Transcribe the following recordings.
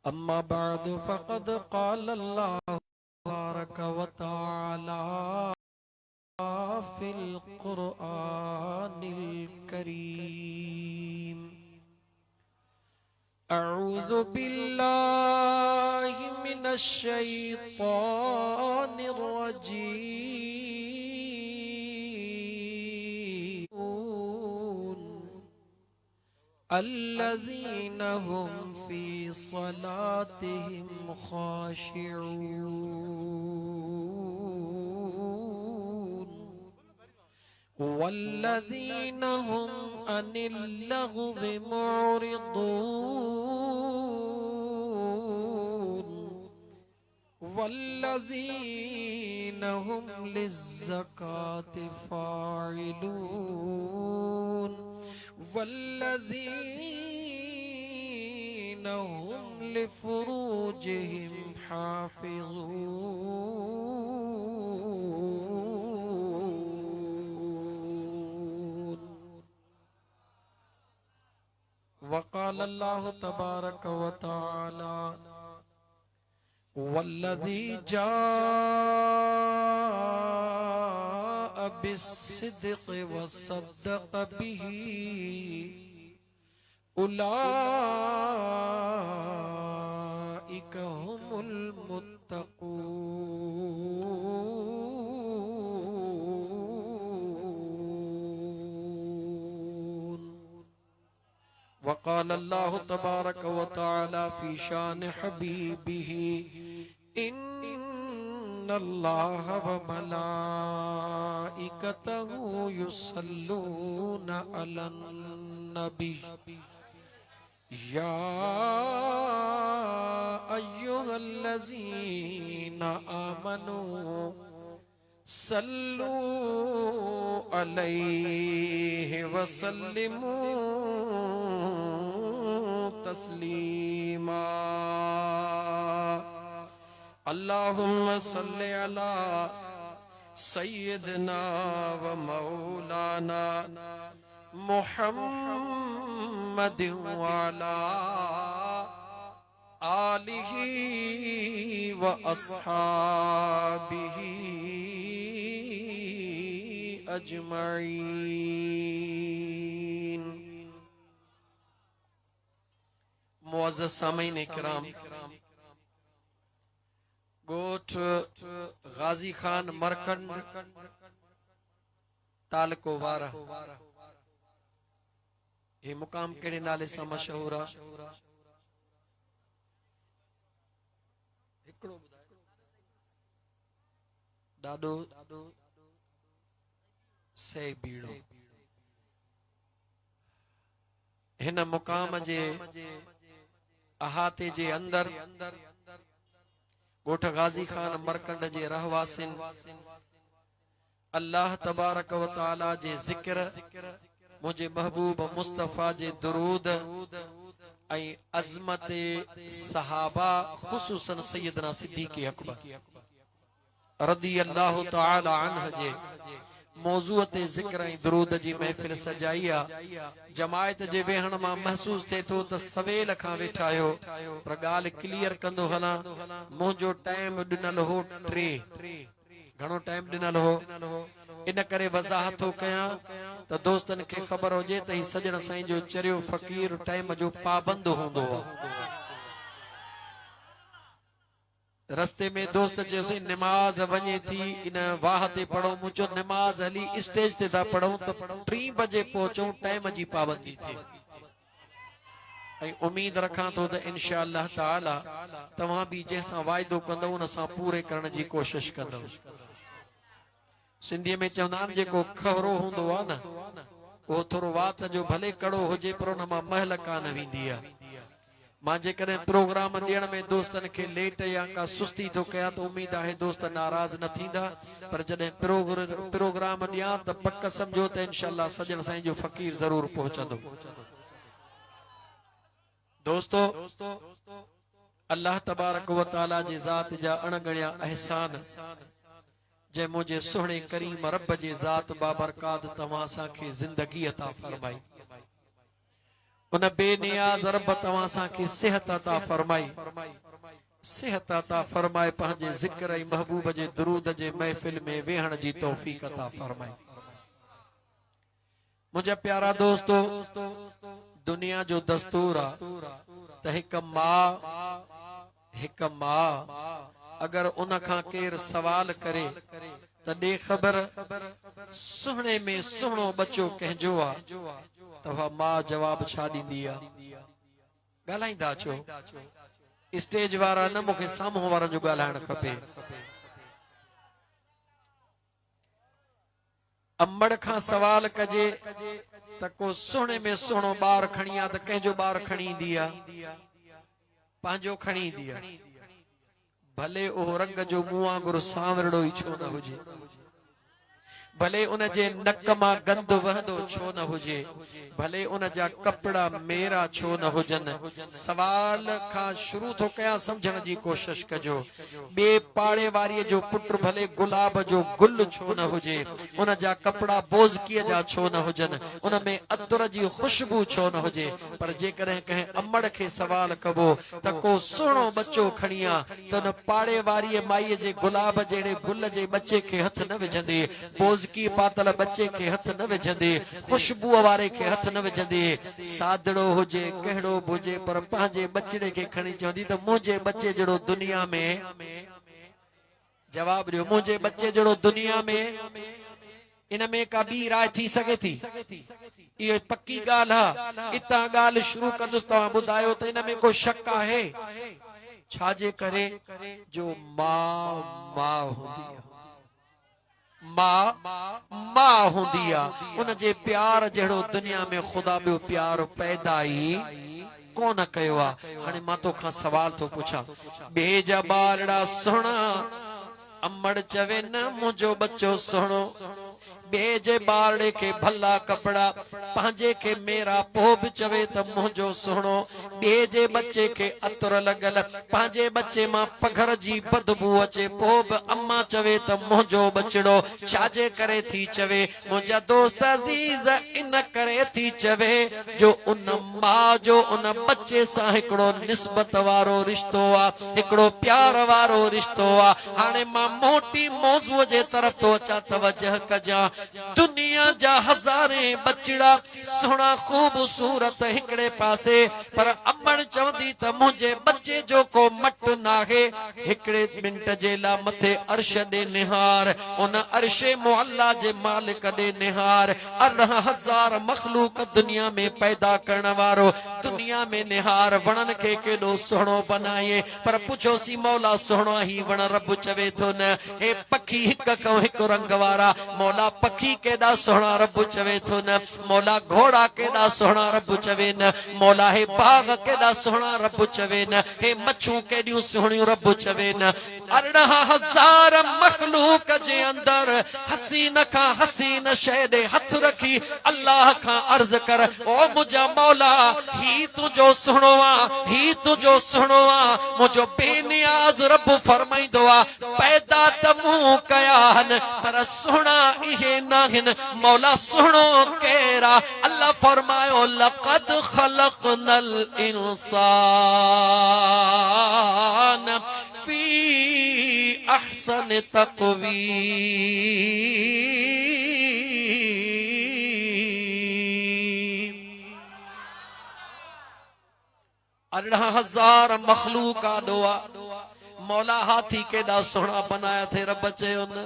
अम्मा बाद फ़क़द क़ाल अल्लाहु तबारक व तआला फ़िल क़ुरआनिल करीम। अऊज़ु बिल्लाहि मिनश शैतानिर रजीम। अल्लज़ीन हुम फ़ी सलातिहिम ख़ाशिऊन वल्लज़ीन हुम अनिल लग़्वी मुअरिदून वल्लज़ीन हुम लिज़्ज़काति फ़ाइलून वल्लज़ीन हुम लिफ़ुरूजिहिम हाफ़िज़ून। वक़ाल अल्लाहु तबारक व तआला वल्लज़ी जाअ बिस्सिद्क़ि वसद्दक़ बिही उलाइक हुमुल मुत्तक़ून। वक़ाल अल्लाहु तबारक व तआला फ़ी शान हबीबिही इन्नल्लाह व मलाइकतहु युसल्लूना अलन नबी या अय्युहल्लज़ीना आमनू सल्लू अलैहि वसल्लिमू तस्लीमा। अल्लाहुम्मा सल्लि अला सय्यिदना व मौलाना मुहम्मदिन व अला आलिही व अस्हाबिही अजमईन। मुअज़्ज़ज़ सामीन इकराम, गोठ गाजी खान मरकंड तालको वारा ये मुकाम केड़े नाले सां मशहूर आ? ॾाढो सही बीड़ो। हिन मुकाम जे अहाते जे अंदर गोठ गाजी खान मरकंड जे रहवासिन अल्लाह तबारक व तआला जे ज़िक्र, मुझे महबूब मुस्तफा जे दुरूद ऐं अज़मत सहाबा खुसूसन सैयदना सिद्दीक़ अकबर रदी अल्लाह तआला अन्हु जे मौजूअ ते ज़िक्र ऐं दुरूद जी महफ़िल सजाई आ। जमायत जे वेहण मां महसूस थे तो त सवेल खां वेठा आहियो, पर ॻाल्हि क्लियर कंदो हलां। मुंहिंजो टाइम ॾिनल हो 3। घणो टाइम ॾिनल हो? इन करे वज़ाहत थो कयां त दोस्तन खे ख़बर हुजे त ही सजण साईं जो चरियो फ़कीर टाइम जो पाबंद हूंदो आहे। रस्ते में दोस्त चयोसीं निमाज़ वञे थी, इन वाह ते पढ़ो। मुझो निमाज़ हली स्टेज ते था पढ़ूं त 3 बजे पहुचूं, टाइम जी पाबंदी थी। ऐं उम्मीद रखां थो त इंशा अल्लाह ताला तव्हां भी जैसा वाइदो कंदव उन सां पूरे करण जी कोशिश कंदव। सिंधीअ में चवंदा आहिनि जेको खहरो हूंदो आहे न, उहो थोरो वात जो भले कड़ो हुजे पर उन मां महल कान वेंदी आहे। मां जेकॾहिं प्रोग्राम ॾियण में दोस्तन खे लेट या का सुस्ती थो कयां त उम्मीद आहे दोस्त नाराज़ न थींदा, पर जॾहिं प्रोग्राम ॾियां त पक सम्झो त इंशाअल्लाह सजण साईं जो फ़कीर ज़रूर पहुचंदो। दोस्तो, अल्लाह तबारक व तआला जे ज़ात जा अणगणिया एहसान जे मुझे सुहणे करीम रब जे ज़ात बाबरकात तव्हां असांखे ज़िंदगी अता फरमाई। उन बेनियाज़ रब तव्हां सां सेहत अता फरमाई, सेहत अता फरमाए, पंहिंजे ज़िक्र ऐं महबूब जे दुरूद जे महफ़िल में वेहण जी तौफ़ीक़ अता फरमाई। मुझे प्यारा दोस्तो, दुनिया जो दस्तूर आ त हिक मां अगर उन खां केर सवाल करे त दे ख़बर सुहणे में सुहिणो बच्चो कंहिंजो आ, त उहा मां जवाब छा ॾींदी आ? ॻाल्हाईंदा अचो, स्टेज वारा न, मूंखे साम्हूं वारनि जो ॻाल्हाइणु खपे। अम्बड़ खां सवाल कजे त को सुहिणे में सुहिणो ॿार खणी आ, त कंहिंजो ॿार खणी ईंदी आ? पंहिंजो खणी ईंदी आ, भले उहो रंग जो मूं वांगुरु सांवरड़ो ई छो न हुजे, भले उन जे नक मां गंद वहंदो छो न हुजे, भले उन जा कपड़ा मेरा छो न हुजन। सवाल खां शुरू तो कया, समझण जी कोशिश कजो। बे पाड़े वारी जो पुट भले गुलाब जो गुल छो न हुजे, उन जा कपड़ा बोज़कीअ जा छो न हुजन, उन में अतर जी खुशबू छो न हुजे, पर जेकॾहिं कंहिं अम्मड़ खे सवाल कबो त को सुहिणो बच्चो खणी आ, त उन पाड़े वारी माईअ जे गुलाब जहिड़े गुल जे बच्चे खे हथ न विझंदे, बोज़की पातल बच्चे के हथ न विझंदे, खुशबू वारे के हथ न विझंदे, सादड़ो हुजे कहिड़ो बि हुजे, पर पंहिंजे बचड़े के खणी चवंदी त मुंहिंजे बच्चे जहिड़ो दुनिया में, जवाब ॾियो, मुंहिंजे बच्चे जहिड़ो दुनिया में, इन में का ॿी राय थी सघे थी? इहो पक्की ॻाल्हि आहे। इतां ॻाल्हि शुरू कंदुसि, तव्हां ॿुधायो त इन में को शक आहे? छाजे करे? जो मां हूंदी आहे, मां हूंदी आ, उन जे प्यार जहिड़ो दुनिया में ख़ुदा ॿियो प्यार पैदा ई कोन कयो आ। हाणे मां तोखां सवाल थो पुछां, ॿिए जा ॿारड़ा सुहिणा, अम्मड़ चवे न मुंहिंजो बच्चो सुहिणो, ॿिए जे ॿारड़े खे भला कपड़ा, पंहिंजे खे मेरा पोइ बि चवे त मुंहिंजो सुहिणो, ॿिए जे बच्चे खे अतर लॻल, पंहिंजे बच्चे मां पघर जी बदबू अचे, पोइ बि अम्मा चवे त मुंहिंजो बचड़ो। छाजे करे थी चवे? मुंहिंजा दोस्त अज़ीज़, इन करे थी चवे जो उन मां जो उन बच्चे सां हिकिड़ो निस्बत वारो रिश्तो आ, हिकिड़ो प्यार वारो रिश्तो आ। हाणे मां मोटी मौज़ूअ जे तरफ़ तो अचां, तवजह कजां। दुनिया जा हज़ारे बचड़ा सुहिणा ख़ूबसूरत हिकिड़े पासे, पर अम्मड़ चवंदी त मुंहिंजे बच्चे जो को मट नाहे। हिकिड़े मिंट जे लाइ मथे अर्श ॾे निहार, उन अर्शे मुअल्ला जे मालिक ॾे निहार, 18,000 मखलूक दुनिया में पैदा करण वारो, दुनिया में निहार, वणन खे केॾो सुहिणो बनाए, पर पुछोसी मौला सुहिणो ही वण? रब चवे थो न, हे पखी हिक खां हिकु रंग वारा, मौला पखी केॾा सुहिणा, रब चवे थो न, मौला घोड़ा केॾा सुहिणा, रब चवे न, मौला हे बाग केॾा सुहिणा, रब चवे न, हे मच्छूं केॾियूं सुहिणियूं, रब चवे न। 18,000 मखलूक जे अंदर हसीन खां हसीन शइ ॾे हथ रखी अल्लाह खां अर्ज़ कर, ओ मुंहिंजा मौला, ही तुंहिंजो सुहिणो आ, ही तुंहिंजो सुहिणो आ। मुंहिंजो बेनियाज़ रब फरमाईंदो आ, पैदा त मूं कया आहिनि, पर सुहिणा इहे नाहिनि। मौला सुहिणो केरा? अल्लाह फरमायो, लक़द ख़लक़नल इंसान फी अहसन तक़वीम। 18,000 मखलूक आॾो, मौला हाथी केॾा सुहिणा बनाया थे, रब चयो न,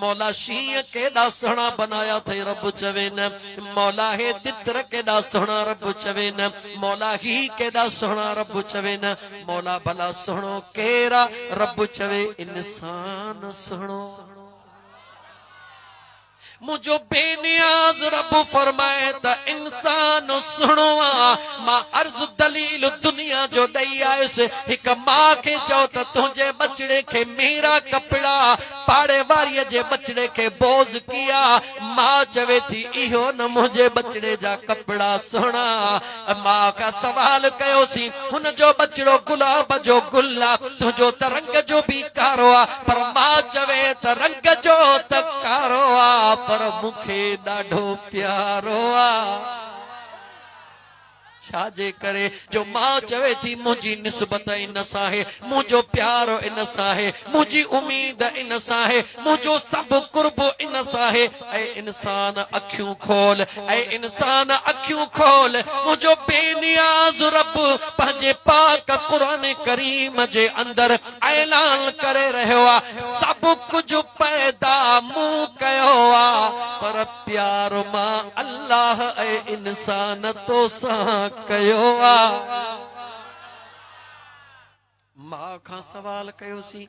मौला शींहं केॾा सुहिणा बनाया थे, रब चवे न, मौला हे तितर केॾा सुहिणा, रब चवे न, मौला ही केॾा सुहिणा, रब चवे न। मौला भला सुहिणो केरा? रब चवे इंसान सुहिणो। मुझो बेनियाज रब फरमाए त इंसान सुनो मां अर्ज दलील दुनिया जो दई आयुस एक मां के चो त तुझे बचड़े के मेरा कपड़ा पाड़े वारी जे बचड़े के बोझ किया मां चवे थी इहो न मुझे बचड़े जा कपड़ा सोना मां का सवाल कयो सी हुन जो बचड़ो गुलाब जो गुल्ला तुझो त रंग जो भी कारो आ पर मां चवे त रंग जो त कारो आ पर मुखे डाढो प्यारो आ छाजे करे जो मां चवे थी मुझी निस्बत इन सां है, मुझो प्यारो इन सां है, मुझी उम्मीद इन सां है, मुझो सब कुर्ब इन सां है। ऐ इंसान अखियूं खोल, ऐ इंसान अखियूं खोल, मुझो बेनियाज रब पंहिंजे पाक कुरान करीम जे अंदर ऐलान करे रहियो आ, सब कुछ पैदा मूं कयो आ, पर प्यार मां अल्लाह ऐ इंसान तो सां कयो आ। मां खां सवाल कयोसी,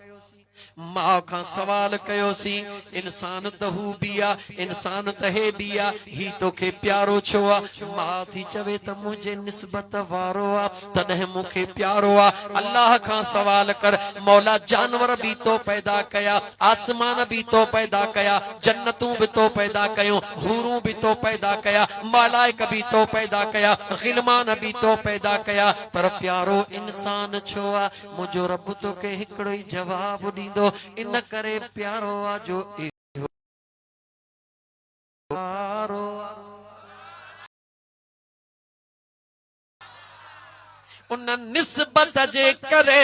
मां खां सवाल कयोसी, इंसान त हू बि आ, इंसान त हे बि आ, ही तोखे प्यारो छो आ? मां थी चवे त मुंहिंजे निस्बत वारो आ, तॾहिं मूंखे प्यारो आ। अल्लाह खां सवाल कर, मौला जानवर भी तो पैदा कया, आसमान भी तो पैदा कया, जन्नतूं भी तो पैदा कयूं, हूरूं भी तो पैदा कया, मलाइक भी तो पैदा कया, गिलमान भी तो पैदा कया, पर प्यारो इंसान छो आ? मुझो रब तोखे हिकिड़ो ई जवाब ॾींदो, इन करे प्यारो आ जो प्यारो आ। उन निस्बत जे करे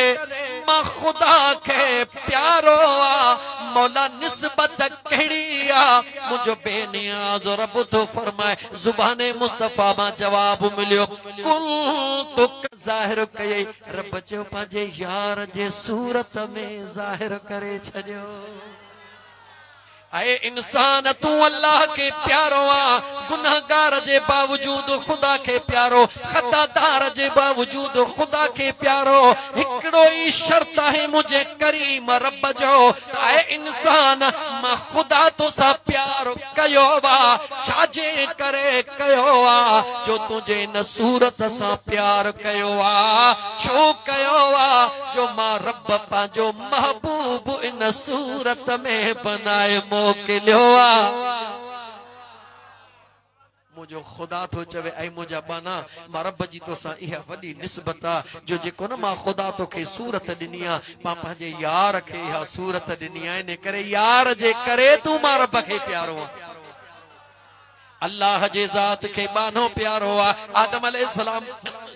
मां खुदा के प्यारो आ। मौला निस्बत कहिड़ी आ? मुझो बेनियाज रब तो फरमाए, जुबाने मुस्तफा मां जवाब मिलियो, कुल तो ज़ाहिर कई, रब जो पंहिंजे यार जे सूरत में ज़ाहिर करे छॾियो। ऐ इंसान तू अल्लाह के प्यारो आ, गुनाहगार जे बावजूद खुदा के प्यारो, खतादार जे बावजूद खुदा के प्यारो। हिकिड़ो ई शर्त है मुझे करीम रब जो, ऐ इंसान मां खुदा तो सा प्यारो कयो वा, छाजे करे कयो आ? जो तुझे न सूरत सा प्यार कयो आ, छो कयो आ? जो मां रब पंहिंजो महबूब इन सूरत में बनाए मोकिलियो आ। मुझो खुदा तो चवे, ऐ मुझा बाना मां रब जी तोसां इहा वॾी निस्बत आ, जो जेको न मां खुदा तोखे सूरत ॾिनी आ, मां पंहिंजे यार खे इहा सूरत ॾिनी आ, इन करे यार जे करे तू मां रब खे प्यारो आ। अल्लाह जे ज़ात के बानो प्यारो आ। आदम अलैहिस्सलाम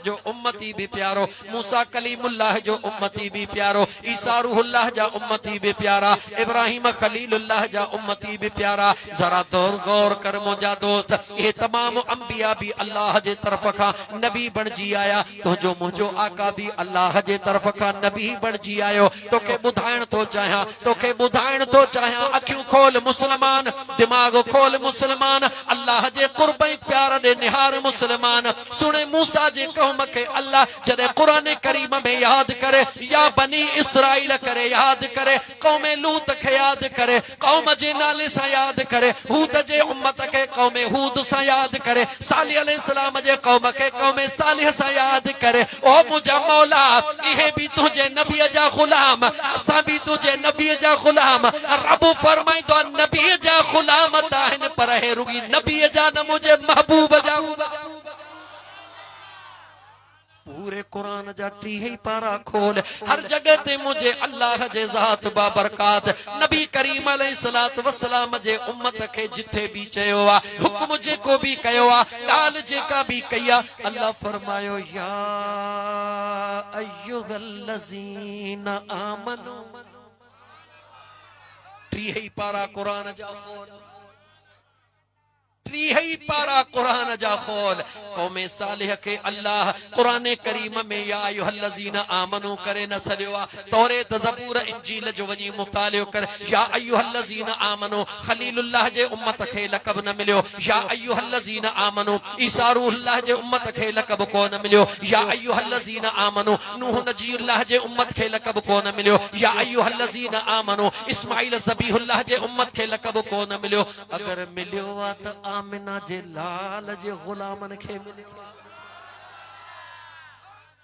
जो उम्मती भी प्यारो, मूसा कलीमुल्लाह जो उम्मती भी प्यारो, ईसा रूहुल्लाह जा उम्मती भी प्यारा, इब्राहिम खलीलुल्लाह जा उम्मती भी प्यारा। जरा गौर कर मुझा दोस्त, ये तमाम अंबिया भी अल्लाह जे तरफ का नबी बन जी आया, तो जो मुझो आका भी अल्लाह जे तरफ का नबी बन जी आयो। तोखे बुधाइण तो चाहियां, तोखे बुधाइण तो चाहियां, अखियूं खोल मुसलमान, दिमाग खोल मुसलमान, अल्लाह जे कुर्ब प्यार दे निहार मुसलमान। सुने मूसा जे कौम के अल्लाह जदे कुरान करीम में याद करे, या बनी इसराइल करे याद करे, कौम लूत के याद करे, कौम जे नाले से याद करे, हूद जे उम्मत के कौम हूद से याद करे, सालिह अलैहिस्सलाम जे कौम के कौम सालिह से याद करे। ओ मुझा मौला, इहे भी तुझे नबी जा गुलाम, असा भी तुझे नबी जा गुलाम। रब फरमाई तो नबी जा गुलाम ताहिन, पर है रुगी नबी जाना मुझे महबूब जा। पूरे कुरान जा 30 पारा खोल, हर जगह ते मुझे अल्लाह जे ज़ात बाबरकात नबी करीम अलैहिस्सलातु वस्सलाम जे उम्मत के जिथे भी चयो आ, हुक्म जेको भी कयो आ, ॻाल्हि जेका भी कया, अल्लाह फरमायो या अय्युहल्लज़ीना आमनू। 30 पारा कुरान जा खोल, 30 पारा कुरान जा खोल। कौमे सालिह के अल्लाह कुरान करीम में या अय्युहल्लज़ीना आमनू करे न सलियो आ। तौरेत ज़बूर इंजील जो वनी मुतालियो कर, या अय्युहल्लज़ीना आमनू खलीलुल्लाह जे उम्मत खे लक़ब न मिलियो, या अय्युहल्लज़ीना आमनू ईसा रूहुल्लाह जे उम्मत खे लक़ब को न मिलियो, या अय्युहल्लज़ीना आमनू नूह नजीउल्लाह जे उम्मत खे लक़ब को न मिलियो, या अय्युहल्लज़ीना आमनू इस्माइल ज़बीहुल्लाह जे उम्मत खे लक़ब को न मिलियो। अगर मिलियो आ त आमिना जे लाल जे गुलामन खे मिलियो।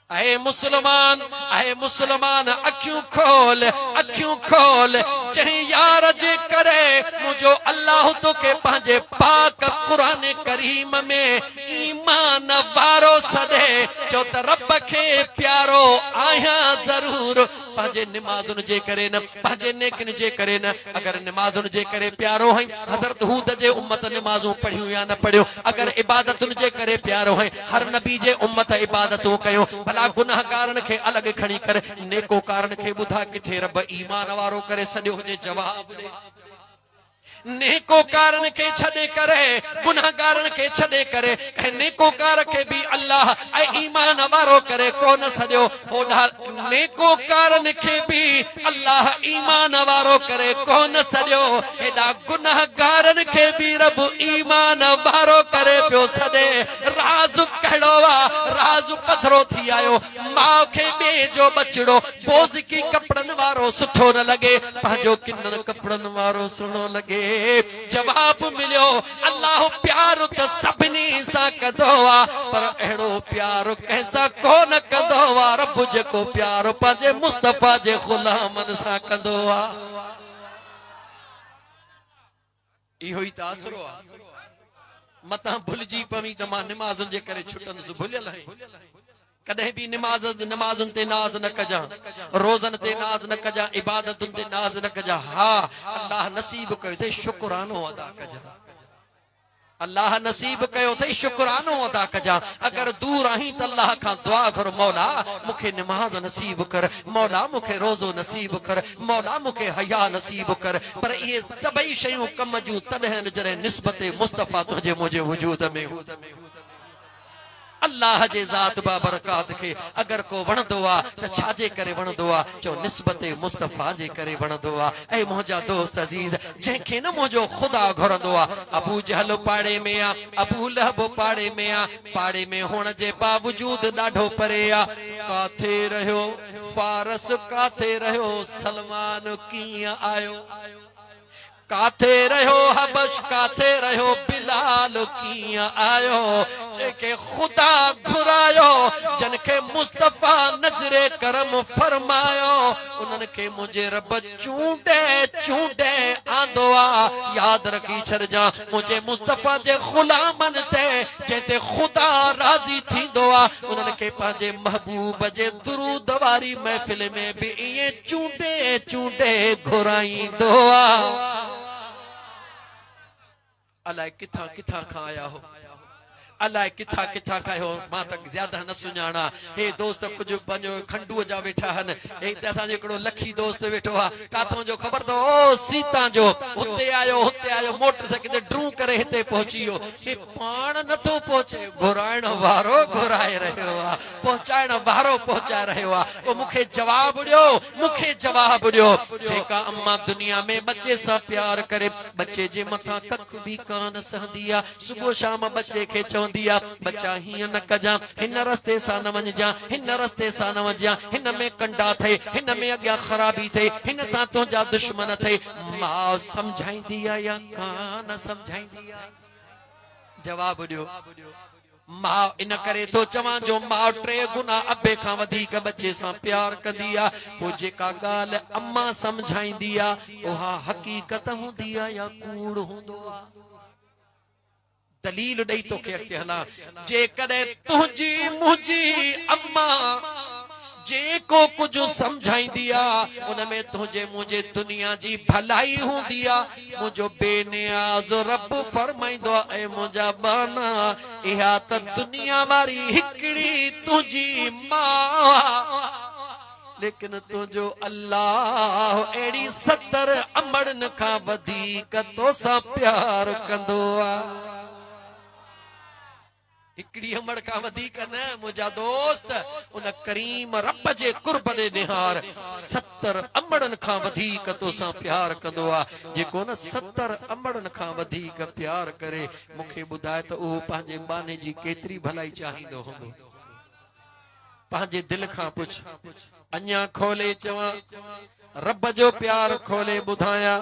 ऐ मुसलमान, ऐ मुसलमान, अखियूं खोल, अखियूं खोल। जहीं यार जे करे मुझो अल्लाह तो के पंहिंजे पाक कुरान करीम में ईमान वारो सदे, जो त रब खे प्यारो आहियां जरूर, पंहिंजे निमाज़ुनि जे करे न, पंहिंजे नेकिन जे करे न। अगर निमाज़ुनि जे करे प्यारो है, हज़रत हूद जे उम्मत निमाज़ूं पढ़ियूं या न पढ़ियो। अगर इबादतुनि जे करे प्यारो है, हर नबी जे उम्मत इबादतूं कयो। भला गुनाहगारनि खे अलॻि खणी कर, नेकोकारनि खे ॿुधा किथे रब ईमान वारो करे छॾियो हुजे। जवाब ॾे। नेकोकारन के छड़े करे, गुनाहगारन के छड़े करे, नेकोकार के भी अल्लाह ऐ ईमान वारो करे कोन सजो। ओढ़ा नेकोकारन के भी अल्लाह ईमान वारो करे कोन सजो। एडा गुनाहगारन के भी रब ईमान वारो करे पियो सदे। राज कड़वा, राज पथरो थी आयो। मां के बे जो बचड़ो बोझ की कपड़न वारो सुठो न लगे, पाजो किन्न कपड़न वारो सुनो लगे। जवाब मिलियो, अल्लाह प्यार तो सभिनी सां कंदो आ, पर अहिड़ो प्यार कंहिंसां कोन कंदो आ रब जेको प्यार पंहिंजे मुस्तफा जे गुलामनि सां कंदो आ। इहो ई त आसरो आ। मतां भुलिजी पवी त मां निमाज़ुनि जे करे छुटंदुसि, भुलियल आहियां। कदे भी नमाज़ुनि ते नाज़ न कजा, रोज़न ते नाज़ न कजा, इबादतुनि ते नाज़ न कजा। हाँ, अल्लाह नसीब कयो ते शुक्रानो अदा कजा। अल्लाह नसीब कयो ते शुक्रानो अदा कजा। अगर दूर आहीं त अल्लाह खां दुआ कर, मौला मूंखे निमाज़ नसीब कर, मौला मूंखे रोज़ो नसीब कर, मौला मूंखे हया नसीब कर। पर इहे सभई शयूं कम जूं तॾहिं जॾहिं निस्बत मुस्तफ़ा तुंहिंजे मुंहिंजे वजूद में। अल्लाह जे ज़ात बाबरकात के अगर को वणदो आ त छाजे करे वणदो आ, चो निस्बत मुस्तफा जे करे वणदो आ। ऐ मुंहिंजा दोस्त अजीज, जंहिंखे न मुंहिंजो खुदा घुरंदो आ। अबू जहल पाड़े में आ, अबू लहब पाड़े में आ, पाड़े में हुअण जे बावजूद ॾाढो परे आ। काथे रहियो फारस, काथे रहियो सलमान, कीअं आयो? काथे रहियो हबश, काथे रहियो बिलाल, कीअं आयो? जेके खुदा घुरायो, जिनके मुस्तफा नजरे करम फरमायो, उन्हनि खे मुंहिंजे रब चूंडे चूंडे आंदो आ। याद रखी छॾिजां, मुंहिंजे मुस्तफा जे गुलामनि ते जंहिंते खुदा राज़ी थींदो आ, उन्हनि खे पंहिंजे महबूब जे दुरूद वारी महफ़िल में भी ईअं चूंडे चूंडे घुराईंदो आ। अलाए किथां किथां खां आया हो, अलाए किथां किथां खां हो, मां तक ज्यादा न सुञाणा। हे दोस्त कुछ पंहिंजो खंडूअ जा वेठा आहिनि। हे त असांजो हिकिड़ो लखी दोस्त वेठो आहे, काथों जो ख़बर अथव? ओ सीता जो, हुते आयो मोटरसाइकिल ते ड्रू करे हिते पहुची वियो। हे पाण नथो पहुचे, घुराइण वारो घुराए रहियो आहे, पहुचाइण वारो पहुचाए रहियो आहे। पोइ मूंखे जवाब ॾियो, मूंखे जवाब ॾियो। जेका अम्मा दुनिया में बच्चे सां प्यार करे, बच्चे जे मथां कख बि कान सहंदी आहे, सुबुह शाम बच्चे खे चवंदी दिया बच्चा हिय न कजा, हिन रस्ते सां न वञजा, हिन रस्ते सां न वञजा, हिन में कंडा थे, हिन में अॻियां ख़राबी थे, हिन सां तुंहिंजा दुश्मन थे। मां समझाईंदी आ या कान समझाईंदी आ? जवाब ॾियो। मां इन करे तो चवां जो मां 3 गुना अबे खां वधीक बच्चे सां प्यार कंदी आ। पोइ जेका ॻाल्हि अम्मा समझाईंदी आ, उहा हक़ीक़त हूंदी आ या कूड़ हूंदो आ? दलील ॾेई तोखे अॻिते हलां। जेकॾहिं तुंहिंजी मुंहिंजी अम्मा जेको कुछ समझाईंदी आ, उनमें तुंहिंजे मुंहिंजे दुनिया जी भलाई हूंदी आ। मुंहिंजो बेनियाज़ रब फरमाईंदो आ, ऐ मुंहिंजा बाना, इहा त दुनिया वारी हिकिड़ी तुंहिंजी मां, लेकिन तुझो अल्लाह अहिड़ी 70 अमड़न खां वधीक तोसां प्यार कंदो आ। हिकिड़ी अमड़ खां वधीक न मुंहिंजा दोस्त, उन करीम रब जे कुर्ब ॾे निहार, 70 अमड़न खां वधीक तोसां प्यार कंदो आ। जेको न 70 अमड़न खां वधीक प्यार करे, मूंखे ॿुधाए त उहो पंहिंजे बाने जी केतिरी भलाई चाहींदो हूंदो। पंहिंजे दिल खां पुछ, अञा खोले चवां रब जो प्यार खोले ॿुधाया।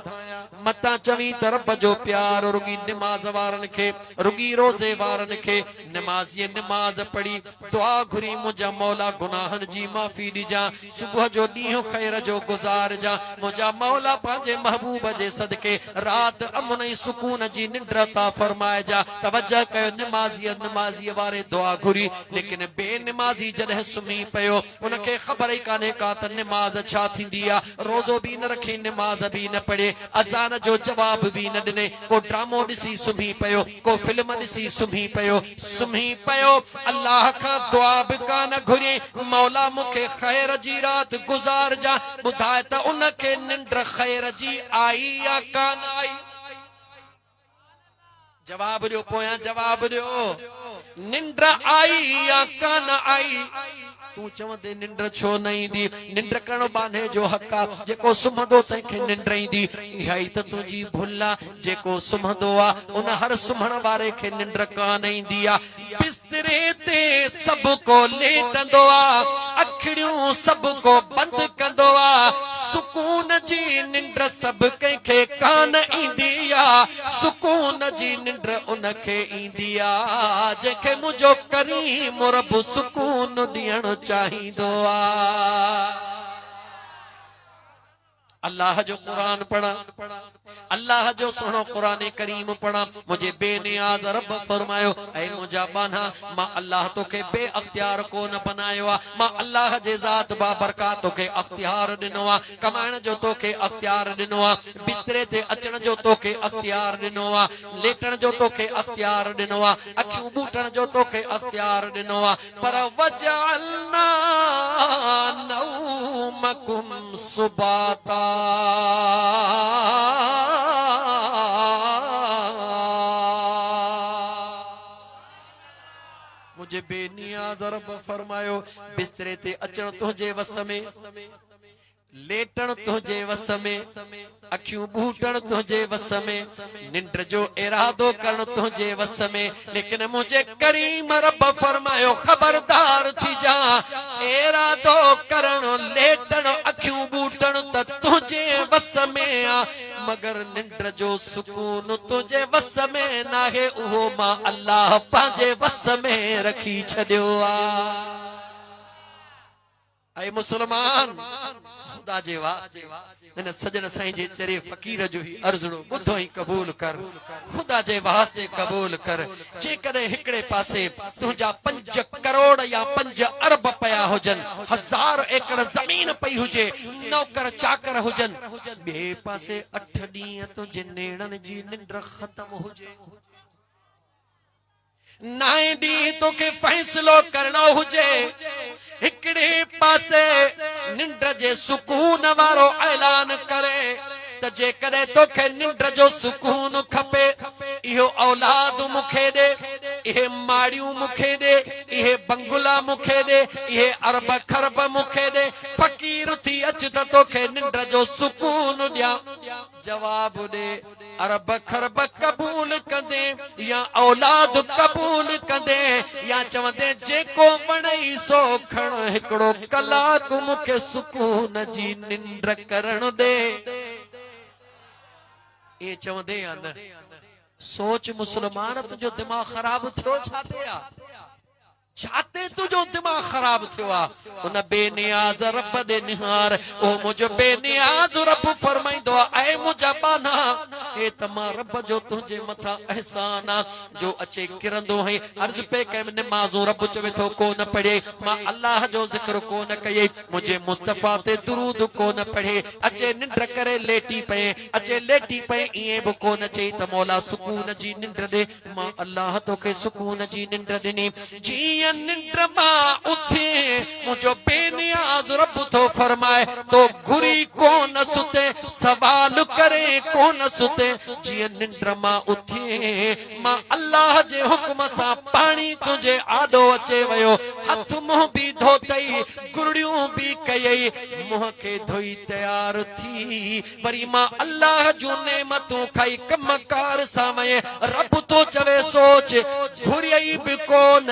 मतां चवी त रब जो प्यार रुगी निमाज़ वारनि खे, रुगी रोज़े वारनि खे। निमाज़ी निमाज़ पढ़ी दुआ घुरी, मुंहिंजा मौला गुनाहनि जी माफ़ी ॾिजां, सुबुह जो ॾींहुं ख़ैर जो गुज़ारजां। मुंहिंजा मौला पंहिंजे महबूब जे सदके राति अमन ऐं सुकून जी निंड अता फरमाइजां। तवज्जो कयो, निमाज़ी वारे दुआ घुरी, लेकिन बेनिमाज़ी जॾहिं सुम्ही पियो, उनखे ख़बर ई कान काने का त नमाज छा थींदी आ रोज़ो भी न रखे नमाज भी न पढ़े अज़ान जो जवाब भी न ॾिने को ड्रामो ॾिसी सुम्ही पियो को फिल्म ॾिसी सुम्ही पियो अल्लाह खां दुआ बि कान घुरी मौला मूंखे ख़ैर जी रात गुज़ार जा ॿुधाए त उनखे निंड ख़ैर जी आई या कान आई जवाब ॾियो पोयां जवाब ॾियो निंड आई या कान आई तू चवंदे निंड छो न ईंदी निंड करणो बांधे जो हक़ आहे जेको सुम्हंदो तंहिंखे निंड ईंदी इहा ई त तुंहिंजी भुल आहे जेको सुम्हंदो आहे उन हर सुम्हण वारे खे निंड कान ईंदी आहे बिस्तरे ते सभु को लेटंदो आहे अखिड़ियूं सभु को बंदि कंदो आहे सुकून जी निंड सभु कंहिंखे कान ईंदी आहे सुकून जी निंड उनखे ईंदी आहे जंहिंखे मुंहिंजो करीम रब सुकून ॾियणु चाहिदो आ अल्लाह जो कुरान पढ़ा अल्लाह जो सुनो कुरान करीम पढ़ा मुझे बेनियाज रब फरमायो ऐ मुझा बाना मां अल्लाह तो के बे अख्तियार को न बनायो आ मां अल्लाह जे जात बा बरकत तो के अख्तियार दिनो आ कमाइण जो तो के अख्तियार दिनो आ बिस्तरे ते अचण जो तो के अख्तियार दिनो आ लेटण जो तो के अख्तियार दिनो आ अखियूं बूटण जो तो के अख्तियार दिनो आ पर वजअलना नौमकुम सुबाता मुझे बेनियाज़ रब फरमायो बिस्तरे ते अचण तुझे वस में लेटण तुझे वस में अखियूं बूटण तुझे वस में निंड जो इरादो करण तुझे वस में लेकिन मुझे करीम रब फरमायो खबरदार थी जा इरादो करण लेटण अखियूं बूटण त तुझे वस में आ मगर निंड जो सुकून तुझे वस में नाहे उहो मां अल्लाह पंहिंजे वस में रखी छॾियो आ ऐ मुसलमान खुदा जे वास्ते इन सजन साईं जे चरे फकीर जो ही अर्ज़ड़ो ॿुधो ई क़बूल कर खुदा जे वास्ते क़बूल कर जेकॾहिं हिकिड़े पासे तुंहिंजा 5 करोड़ या 5 अरब पया हुजन 1000 एकड़ ज़मीन पई हुजे नौकर चाकर हुजन ॿिए पासे 8 ॾींहं तुंहिंजे नेड़नि जी निंड ख़त्म हुजे 9 ॾींहं तोखे फ़ैसिलो करणो हुजे हिकड़े पासे निंड जे सुकून वारो ऐलान करे त जेकॾहिं तोखे निंड जो सुकून खपे इहो औलाद मूंखे ॾे इहे माड़ियूं मूंखे ॾे इहे बंगला मूंखे ॾे इहे अरब खरब मूंखे ॾे फ़कीर थी अच त तोखे निंड जो सुकून ॾियां जवाब ॾे अरब खरब क़बूल कंदे या औलाद क़बूल कंदे या चवंदे जेको वणई सो खण हिकिड़ो कलाक मूंखे सुकून जी निंड करण ॾे ये चवंदे या न सोच मुसलमान तुझो दिमाग खराब थियो छाते तुझो दिमाग खराब थियो उन बेनियाज रब दे निहार ओ मुझो बेनियाज रब फरमाइंदो ऐ मुझा बाना ए तमा रब जो तुझे मथा एहसान जो अचे किरंदो है अर्ज पे के नमाज़ो रब चवे तो को न पढ़े मां अल्लाह जो जिक्र को न कये मुझे मुस्तफा ते दुरूद को न पढ़े अचे निंड करे लेटी पे अचे लेटी पे इए बि को न चई त मौला सुकून जी निंड दे मां अल्लाह तो के सुकून जी निंड दिनी जी निंड मां उथे मुझो बेनियाज रब तो फरमाए तो घुरी कोन सुते सवाल करे कोन सुते जी निंड मां उथे मां अल्लाह जे हुक्म सां पानी तुझे आडो अचे वयो हथ मुंह भी धोतई गुरड़ियूं भी कयई मुंह के धोई तैयार थी वरी मां अल्लाह जो नेमतूं खाई कमकार सामय रब तो चवे सोच घुरियई भी कोन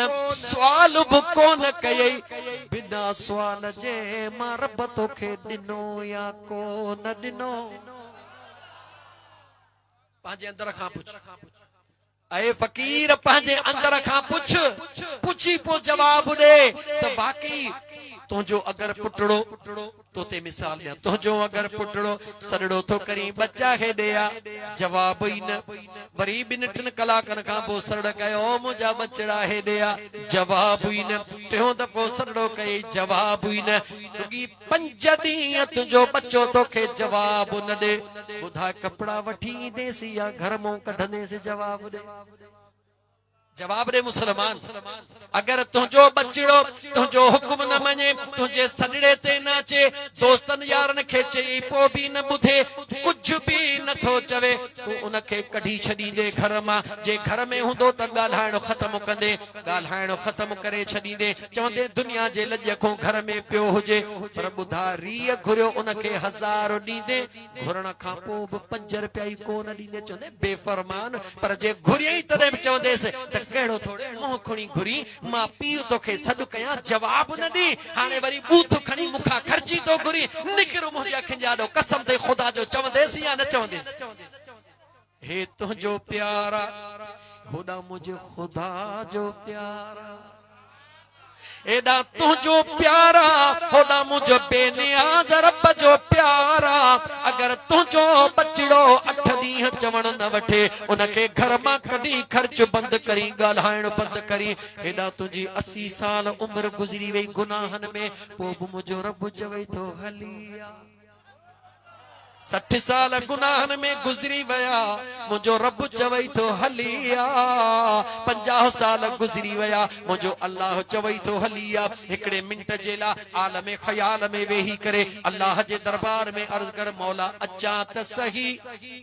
सवाल भी कोन कयई बिना सवाल जे मां रब तोखे ॾिनो या कोन ॾिनो पंहिंजे अंदर खां पुछ ऐ फकीर पंहिंजे अंदर खां पुछ पुछी पो जवाब दे त बाक़ी तुझो अगर पुटड़ो तो ते मिसाल दिया तुझो अगर पुटड़ो सड़ड़ो तो करी बच्चा है दिया जवाब ही न वरी बिन टिन कलाकन का पो सड़ कयो मुझा बचड़ा है दिया जवाब ही न टियों दफो सड़ड़ो कई जवाब ही न रुगी 5 ॾींहं तुझो बच्चो तोखे जवाब न दे बुधा कपड़ा वठी देसी या घर मो कढंदे से जवाब दे जवाब दे मुसलमान अगर तुझो बचड़ो तुझो हुक्म न मने तुझे सड़ड़े ते न अचे दोस्तन यारन खे चई पो भी न बुधे कुछ भी न थो चवे तू उनखे कढी छडींदे घर मां जे घर में हुंदो त गाल्हाइणो खत्म कंदे गाल्हाइणो खत्म करे छडींदे चवंदे दुनिया जे लज को घर में पियो हुजे पर बुधा रीअ घुरियो उनखे 1000 ॾींदे घुरण खां पो बि 5 रुपया ई कोन ॾींदे चवंदे बेफरमान पर जे घुरियई तदे चवंदेस केड़ो थोड़े मोह खणी घुरी मां पीउ तोखे सॾु कयां जवाब न दी हाणे वरी बूथ खणी मुखा खर्ची तो घुरी निकिर मुंहिंजे अखियुनि जा ॾो कसम ते खुदा जो चवंदेसि या न चवंदेसि हे तुंहिंजो प्यारा होॾा मुंहिंजे खुदा जो प्यारा एडा तुझो प्यारा होदा मुझो बेनियाज रब जो प्यारा अगर तुझो बचड़ो 8 ॾींहं चवण न वठे उनखे घर मां कढी खर्च बंद करी गाल्हाइण बंद करी एडा तुझी 80 साल उम्र गुज़री वई गुनाहन में पो भी मुझो रब चवे तो हलिया 60 साल गुनाहन में गुजरी वया मुझो रब चवई तो हलिया 50 साल गुजरी वया मुझो अल्लाह चवई तो हलिया एकड़े मिनट जेला आलम ख्याल में वेही करे अल्लाह जे दरबार में अर्ज कर मौला अचा त सही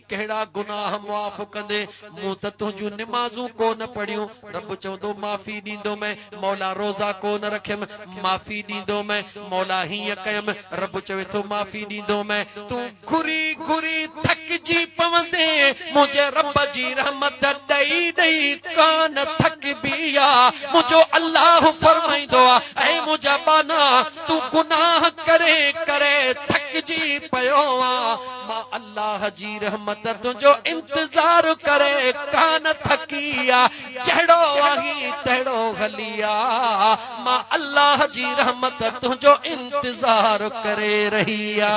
केड़ा गुनाह माफ कंदे मु त तुजू नमाजू को न पढ़ियो रब चवंदो माफी दींदो मैं मौला रोजा को न रखम माफी दींदो मैं मौला हिय कयम रब चवे तो माफी दींदो मैं तू घुरी घुरी थक जी पवंदे मुझे रब जी रहमत दई दई कान थक बिया मुझो अल्लाह फरमाइंदो ऐ मुझा बाना तू गुनाह करे करे थक जी पयो मां अल्लाह जी रहमत तुझो इंतजार करे कान थकिया जड़ो आही तड़ो हलिया मां अल्लाह जी रहमत तुझो इंतजार करे रहिया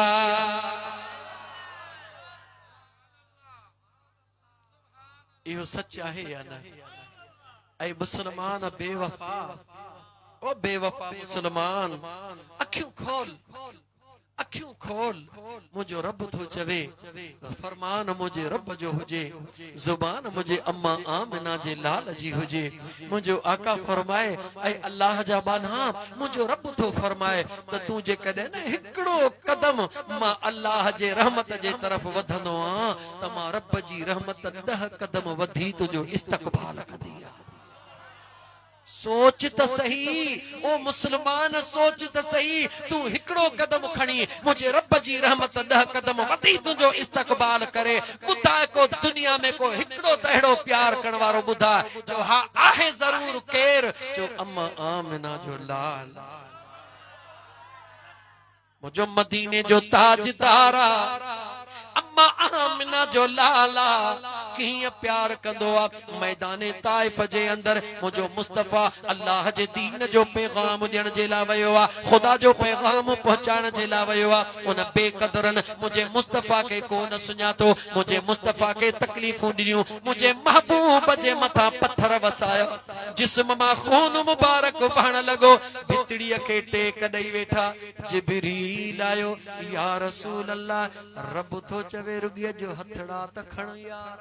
यो सच है या ना ऐ मुसलमान बेवफा ओ बेवफा मुसलमान अखियों खोल मुझो रब तो चवे फरमान मुझे रब जो हुजे जुबान मुझे अम्मा आमिना जे लाल जी हुजे मुझो आका फरमाए ऐ अल्लाह जा बाना मुझो रब तो फरमाए त तू जे कदे न हिकड़ो कदम मां अल्लाह जे रहमत जे तरफ वधंदो आ त मां रब जी रहमत 10 कदम वधी तुजो इस्तकबाल कंदी आ सोच त सही ओ मुसलमान सोच त सही तू हिकड़ो कदम खणी मुझे रब जी रहमत 10 कदम वधी तुझो इस्तकबाल करे बुधा को दुनिया में को हिकड़ो तहड़ो प्यार करण वारो बुधा जो हा आहे जरूर केर जो अम्मा आमिना जो लाल मुझो मदीने जो ताजदारा अम्मा आमिना जो लाला किया प्यार कंदो आ मैदाने ताइफ जे अंदर मुझो मुस्तफा अल्लाह जे दीन जो पैगाम ॾियण जे ला वयो आ खुदा जो पैगाम पहुंचाण जे ला वयो आ उन बेकदरन मुझे मुस्तफा के को न सुञातो मुझे मुस्तफा के तकलीफूं ॾिनियूं मुझे महबूब जे मथा पत्थर वसाया जिस्म मां खून मुबारक वहण लगो भितड़ीअ के टेक ॾेई वेठा जिब्रील आयो या रसूल अल्लाह रब तो चवे रुॻीअ जो हथड़ा त खण यार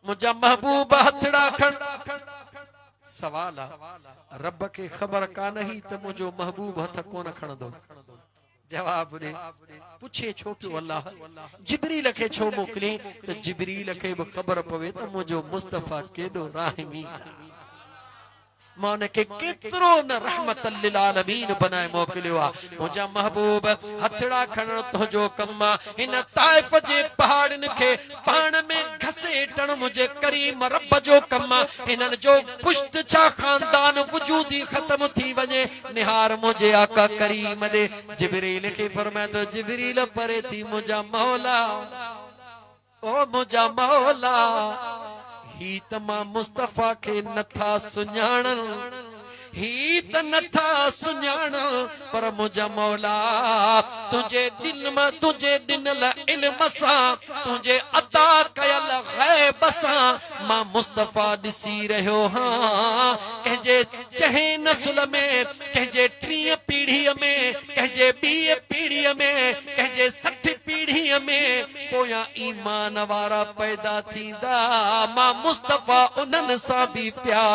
मुझा महबूब हथड़ा खण सवाल रब के खबर कान ही त मुझो महबूब हथ कोन खणदो जवाब दे पूछे छो पियो अल्लाह जिब्रील के छो मोकली त जिब्रील के भी खबर पवे त मुझो मुस्तफा केडो राहिमी माने के केतरो न रहमत लिल आलमीन बनाए मोकलियो आ मुझा महबूब हथड़ा खणण तुझो कम्मा इन ताइफ जे पहाड़न के पाण में घसेटण मुझे करीम रब जो कम्मा इनन जो पुश्त छा खानदान वजूदी खत्म थी वने निहार मुझे आका करीम दे जिब्रील के फरमाया तो जिब्रील परे थी मुझा मौला ओ मुझा मौला ही तमा मुस्तफा के नथा सुञाणन ही त नथा सुञाण पर मुंहिंजा मौला तुंहिंजे दिल में तुंहिंजे ॾिनल इल्म सां तुंहिंजे अता कयल ग़ैब सां मां मुस्तफ़ा ॾिसी रहियो हां कंहिंजे चहें नस्ल में कंहिंजे 30 पीढ़ीअ में कंहिंजे 20 पीढ़ीअ में कंहिंजे 60 पीढ़ीअ में पोयां ईमान वारा पैदा थींदा मां मुस्तफ़ा उन्हनि सां भी प्यार